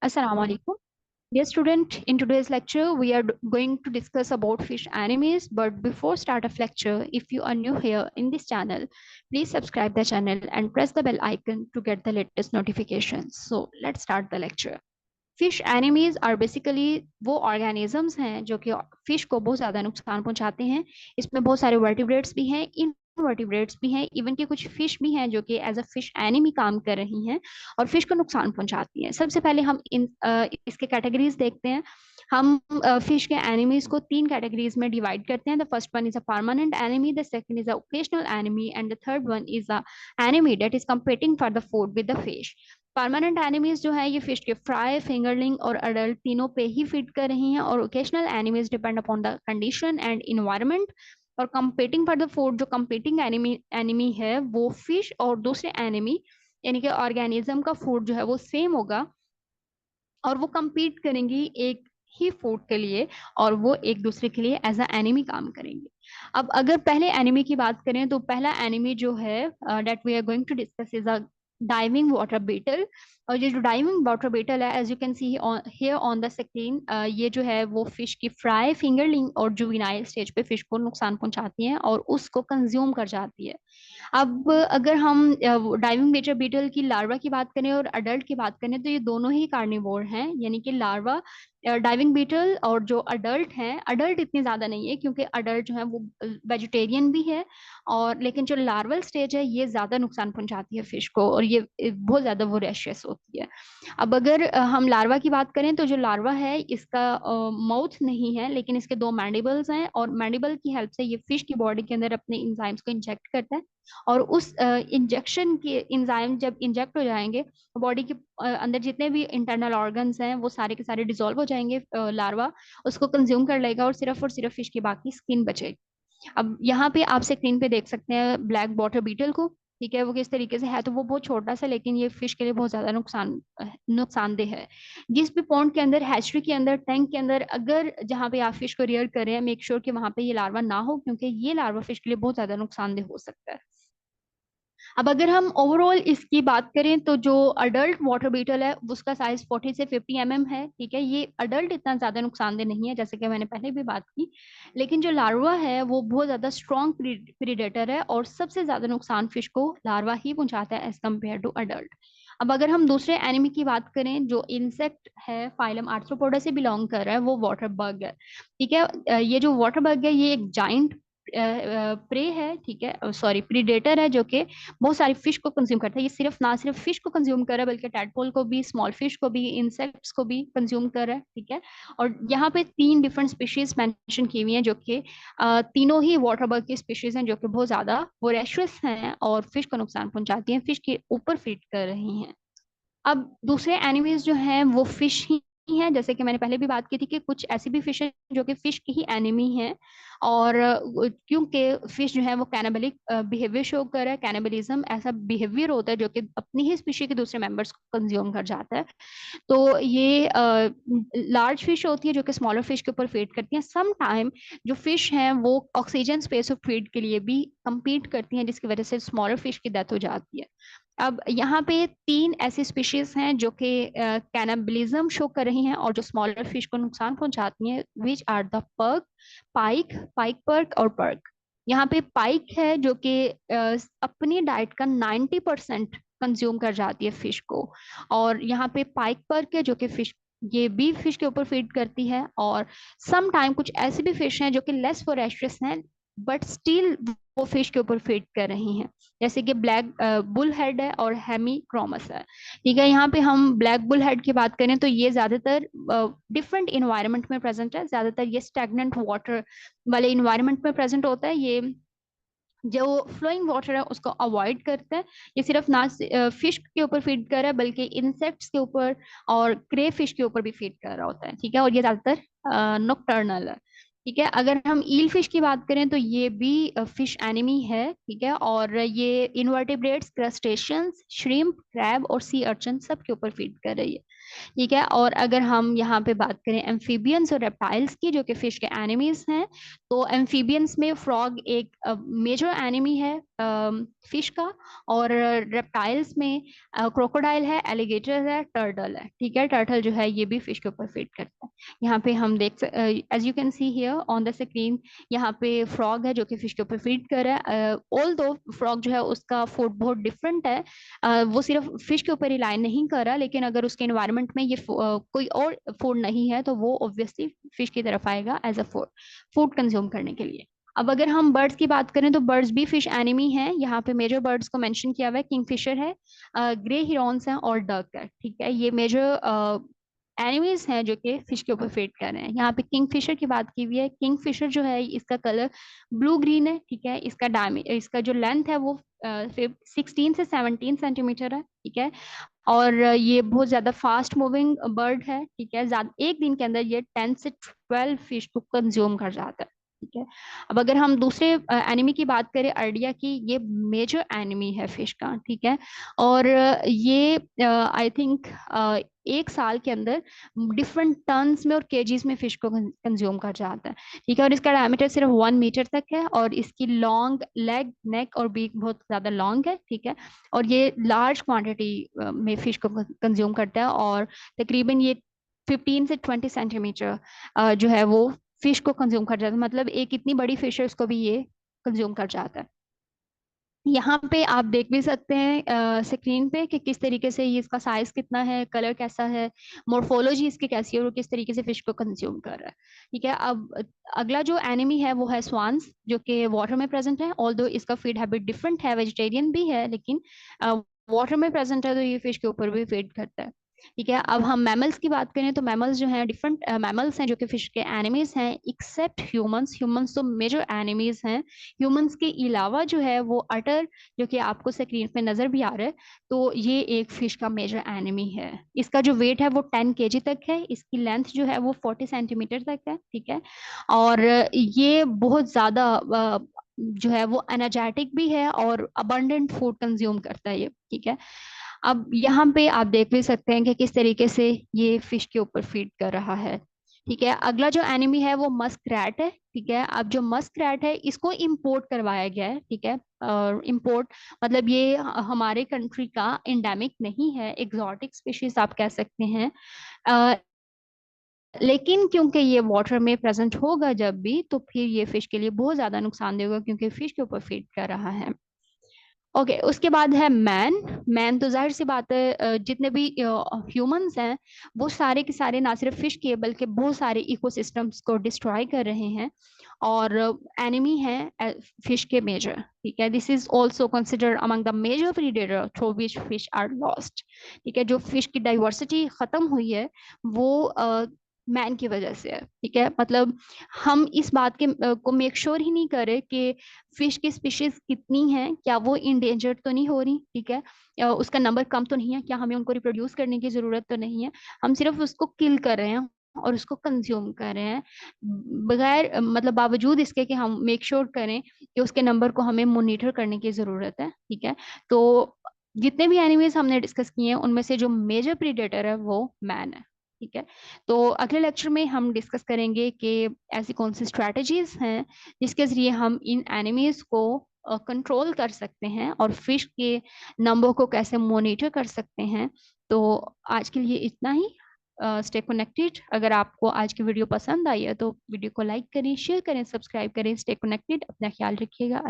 Assalamu alaikum. Dear student, in today's lecture, we are going to discuss about fish animes. But before start of lecture, if you are new here in this channel, please subscribe the channel and press the bell icon to get the latest notifications. So let's start the lecture. Fish enemies are basically वो organisms हैं जो कि fish को बहुत ज़्यादा नुकसान पहुंचाते हैं। इसमें बहुत सारे वर्टिब्रेट्स भी हैं, इनवर्टिब्रेट्स भी हैं, इवन कि कुछ फिश भी हैं जो कि एज अ फिश एनिमी काम कर रही हैं और फिश को नुकसान पहुंचाती हैं। सबसे पहले हम इसके कैटेगरीज देखते हैं। हम फिश के एनिमीज को तीन कैटेगरीज में डिवाइड करते हैं। The first one is a permanent enemy, the second is a occasional enemy and the third one is a enemy that is competing for the food with the fish. Permanent enemies जो है ये fish के fry, fingerling और adult तीनों पे ही feed कर रही हैं, और occasional enemies depend upon the condition and environment. और कंपीटिंग फॉर द फूड, जो कंपीटिंग एनिमी है वो फिश और दूसरे एनिमी यानी कि ऑर्गेनिज्म का फूड जो है वो सेम होगा और वो compete करेंगी एक ही फूड के लिए, और वो एक दूसरे के लिए एज अ एनिमी काम करेंगे। अब अगर पहले एनिमी की बात करें तो पहला एनिमी जो है that we are going to discuss is a diving water beetle. और ये जो डाइविंग वाटर बीटल है, as you can see here on the screen, ये जो है वो फिश की फ्राई, फिंगरलिंग और जुविनाइल स्टेज पे फिश को नुकसान पहुंचाती है और उसको कंज्यूम कर जाती है। अब अगर हम डाइविंग वाटर बीटल की लार्वा की बात करें और अडल्ट की बात करें तो ये दोनों ही कार्निवोर हैं, यानी कि लार्वा डाइविंग बीटल और जो अडल्ट हैं, अडल्ट इतनी ज्यादा नहीं है क्योंकि अडल्ट जो है वो वेजिटेरियन भी है, और लेकिन जो लार्वल स्टेज है ये ज्यादा नुकसान पहुंचाती है फिश को, और ये बहुत ज्यादा वोरेशियस होती है। अब अगर हम लार्वा की बात करें तो जो लार्वा है इसका माउथ नहीं है, लेकिन इसके दो मैंडिबल्स हैं, और मैंडिबल की हेल्प से ये फिश की बॉडी के अंदर अपने इंजाइम्स को इंजेक्ट करता है, और उस इंजेक्शन के इंजाइम जब इंजेक्ट हो जाएंगे बॉडी के अंदर जितने भी इंटरनल ऑर्गन्स हैं वो सारे के सारे डिसॉल्व हो जाएंगे। लार्वा उसको कंज्यूम कर लेगा और सिर्फ फिश की बाकी स्किन बचेगी। अब यहाँ पे आप स्क्रीन पे देख सकते हैं ब्लैक वाटर बीटल को। ठीक है, वो किस तरीके से है, तो वो बहुत छोटा सा, लेकिन ये फिश के लिए बहुत ज्यादा नुकसानदेह है। जिस भी पॉन्ड के अंदर, हैचरी के अंदर, टैंक के अंदर, अगर जहाँ पे आप फिश को रियर कर रहे हैं, मेक श्योर कि वहां पे ये लार्वा ना हो, क्योंकि ये लार्वा फिश के लिए बहुत ज्यादा नुकसानदेह हो सकता है। अब अगर हम ओवरऑल इसकी बात करें तो जो अडल्ट वाटर बीटल है उसका साइज 40 से 50 है। ठीक है, ये अडल्ट इतना ज्यादा नुकसानदेह नहीं है जैसे कि मैंने पहले भी बात की, लेकिन जो लार्वा है वो बहुत ज्यादा स्ट्रॉन्ग प्रीडेटर है और सबसे ज्यादा नुकसान फिश को लार्वा ही पहुंचाता है एज कम्पेयर टू अडल्ट। अब अगर हम दूसरे एनिमी की बात करें जो इंसेक्ट है, फाइलम आर्थ्रोपोडा से बिलोंग कर रहा है, वो वाटर बग है। ठीक है, ये जो वाटर बग है ये एक जाइंट प्रे है, ठीक है, सॉरी प्रीडेटर है, जो कि बहुत सारी फिश को कंज्यूम करता है। ये सिर्फ ना सिर्फ फिश को कंज्यूम कर रहा है बल्कि टैडपोल को भी, स्मॉल फिश को भी, इंसेक्ट्स को भी कंज्यूम कर रहा है। ठीक है, और यहाँ पे तीन डिफरेंट स्पीशीज मेंशन की हुई हैं जो कि तीनों ही वाटर बग की स्पीशीज हैं, जो कि बहुत ज्यादा वोरेशियस हैं और फिश को नुकसान पहुंचाती हैं, फिश के ऊपर फीड कर रही हैं। अब दूसरे एनिमीज जो हैं वो फिश ही हैं, जैसे कि मैंने पहले भी बात की थी कि कुछ ऐसी भी फिश है जो कि फिश की ही एनिमी है, और क्योंकि फिश जो है वो कैनिबलिक बिहेवियर शो कर रहा है। कैनिबलिज्म ऐसा बिहेवियर होता है जो कि अपनी ही स्पीशी के दूसरे मेंबर्स को कंज्यूम कर जाता है। तो ये लार्ज फिश होती है जो कि स्मॉलर फिश के ऊपर फीड करती हैं। सम टाइम जो फिश हैं वो ऑक्सीजन स्पेस ऑफ फीड के लिए भी compete करती हैं, जिसकी वजह से स्मॉलर फिश की डेथ हो जाती है। अब यहाँ पे तीन ऐसी स्पीशीज हैं जो कि कैनबलिज्म शो कर रही हैं और जो स्मॉलर फिश को नुकसान पहुंचाती हैं, which are the perch, pike, pike perch और पर्क। यहाँ पे पाइक है जो कि अपनी डाइट का 90% कंज्यूम कर जाती है फिश को, और यहाँ पे पाइक पर्क है जो कि फिश, ये भी फिश के ऊपर फीड करती है। और सम टाइम कुछ ऐसी भी फिश हैं जो कि लेस वोरेशियस हैं बट स्टिल वो फिश के ऊपर फीड कर रही हैं, जैसे कि ब्लैक बुल हेड है और हेमी क्रोमस है। ठीक है, यहाँ पे हम ब्लैक बुल हेड की बात करें तो ये ज्यादातर डिफरेंट इन्वायरमेंट में प्रेजेंट है। ज्यादातर ये स्टैग्नेंट वाटर वाले इन्वायरमेंट में प्रेजेंट होता है। ये जो फ्लोइंग वाटर है उसको अवॉइड करता है। ये सिर्फ ना फिश के ऊपर फीड कर रहा है बल्कि इंसेक्ट्स के ऊपर और क्रे फिश के ऊपर भी फीड कर रहा होता है। ठीक है, और ये ज्यादातर नॉकटर्नल है। ठीक है, अगर हम ईल फिश की बात करें तो ये भी फिश एनिमी है। ठीक है, और ये इनवर्टिब्रेट्स, क्रस्टेशियंस, श्रिम्प, क्रैब और सी अर्चन सब के ऊपर फीड कर रही है। ठीक है, और अगर हम यहाँ पे बात करें एम्फीबियंस और रेप्टाइल्स की जो कि फिश के एनिमीज हैं, तो एम्फीबियंस में फ्रॉग एक मेजर एनिमी है। फिश का। और रेप्टाइल्स में क्रोकोडाइल है, एलिगेटर है, टर्टल है। ठीक है, टर्टल जो है ये भी फिश के ऊपर फीड करता है। यहाँ पे हम देख as you can see here on the screen, यहाँ पे फ्रॉग है जो कि फिश के ऊपर फीड कर रहा है। ऑल दो फ्रॉग जो है उसका फूड बहुत डिफरेंट है, वो सिर्फ फिश के ऊपर रिलाई नहीं कर रहा, लेकिन अगर उसके इन्वायरमेंट में ये कोई और फूड नहीं है तो वो ऑब्वियसली फिश की तरफ आएगा as a food, food consume करने के लिए। अब अगर हम बर्ड्स की बात करें तो बर्ड्स भी फिश एनिमी है। यहाँ पे मेजर बर्ड्स को मेंशन किया हुआ है, किंगफिशर है, ग्रे हिरॉन्स हैं और डक है। ठीक है, ये मेजर एनिमीज हैं जो कि फिश के ऊपर फीड कर रहे हैं। यहाँ पे किंगफिशर की बात की हुई है। किंगफिशर जो है इसका कलर ब्लू ग्रीन है। ठीक है, इसका जो लेंथ है वो 16 से 17 सेंटीमीटर है। ठीक है, और ये बहुत ज्यादा फास्ट मूविंग बर्ड है। ठीक है, एक दिन के अंदर ये 10 से 12 फिश को कंज्यूम कर जाता है। ठीक है, अब अगर हम दूसरे एनिमी की बात करें, अर्डिया की, ये मेजर एनिमी है फिश का। ठीक है, और ये आई थिंक एक साल के अंदर डिफरेंट टन्स में और केजीज में फिश को कंज्यूम कर जाता है। ठीक है, और इसका डायमीटर सिर्फ 1 मीटर तक है, और इसकी लॉन्ग लेग, नेक और बीक बहुत ज्यादा लॉन्ग है। ठीक है, और ये लार्ज क्वांटिटी में फिश को कंज्यूम करता है, और तकरीबन ये 15 से 20 सेंटीमीटर जो है वो फिश को कंज्यूम कर जाता है। मतलब एक इतनी बड़ी फिश है उसको भी ये कंज्यूम कर जाता है। यहाँ पे आप देख भी सकते हैं स्क्रीन पे कि किस तरीके से ये, इसका साइज कितना है, कलर कैसा है, मोर्फोलॉजी इसकी कैसी है, और किस तरीके से फिश को कंज्यूम कर रहा है। ठीक है, अब अगला जो एनिमी है वो है स्वान्स, जो कि वाटर में प्रेजेंट है। ऑल्दो इसका फीड हैबिट डिफरेंट है, वेजिटेरियन भी है, लेकिन वाटर में प्रेजेंट है तो ये फिश के ऊपर भी फीड करता है। ठीक है, अब हम मैमल्स की बात करें तो मैमल्स जो हैं डिफरेंट मैमल्स हैं जो कि फिश के एनिमीज हैं, एक्सेप्ट ह्यूमंस। ह्यूमंस तो मेजर एनिमीज हैं। ह्यूमंस के अलावा जो है वो अटर, जो कि आपको स्क्रीन पे नजर भी आ रहा है, तो ये एक फिश का मेजर एनिमी है। इसका जो वेट है वो 10 kg तक है, इसकी लेंथ जो है वो 40 सेंटीमीटर तक है। ठीक है, और ये बहुत ज्यादा जो है वो एनर्जेटिक भी है और अबंडेंट फूड कंज्यूम करता है ये। ठीक है, अब यहाँ पे आप देख भी सकते हैं कि किस तरीके से ये फिश के ऊपर फीड कर रहा है। ठीक है, अगला जो एनिमी है वो मस्क रैट है। ठीक है, अब जो मस्क रैट है इसको इंपोर्ट करवाया गया है। ठीक है, और इंपोर्ट मतलब ये हमारे कंट्री का इंडेमिक नहीं है, एग्जॉटिक स्पीशीज आप कह सकते हैं। अ, लेकिन क्योंकि ये वाटर में प्रेजेंट होगा जब भी, तो फिर ये फिश के लिए बहुत ज्यादा नुकसानदेह होगा, क्योंकि फिश के ऊपर फीड कर रहा है। ओके, उसके बाद है मैन। मैन तो जाहिर सी बात है, जितने भी ह्यूमंस हैं वो सारे के सारे ना सिर्फ फिश के बल्कि बहुत सारे इकोसिस्टम्स को डिस्ट्रॉय कर रहे हैं, और एनिमी है फिश के मेजर। ठीक है, this is also considered among the major predator through which fish are lost. ठीक है, जो फिश की डाइवर्सिटी खत्म हुई है वो मैन की वजह से है। ठीक है, मतलब हम इस बात के को मेक श्योर ही नहीं करे कि फिश की स्पीशीज कितनी हैं, क्या वो इंडेंजर्ड तो नहीं हो रही। ठीक है, उसका नंबर कम तो नहीं है, क्या हमें उनको रिप्रोड्यूस करने की जरूरत तो नहीं है। हम सिर्फ उसको किल कर रहे हैं और उसको कंज्यूम कर रहे हैं, बगैर मतलब बावजूद इसके कि हम मेक श्योर करें कि उसके नंबर को हमें मोनिटर करने की जरूरत है। ठीक है, तो जितने भी एनिमल्स हमने डिस्कस किए हैं उनमें से जो मेजर प्रीडेटर है वो मैन है। ठीक है, तो अगले लेक्चर में हम डिस्कस करेंगे कि ऐसी कौन सी स्ट्रैटेजीज हैं जिसके जरिए हम इन एनिमीज को कंट्रोल कर सकते हैं और फिश के नंबर को कैसे मॉनिटर कर सकते हैं। तो आज के लिए इतना ही। Stay connected. अगर आपको आज की वीडियो पसंद आई है तो वीडियो को लाइक करें, शेयर करें, सब्सक्राइब करें। स्टे कनेक्टेड, अपना ख्याल रखिएगा। अल्लाह।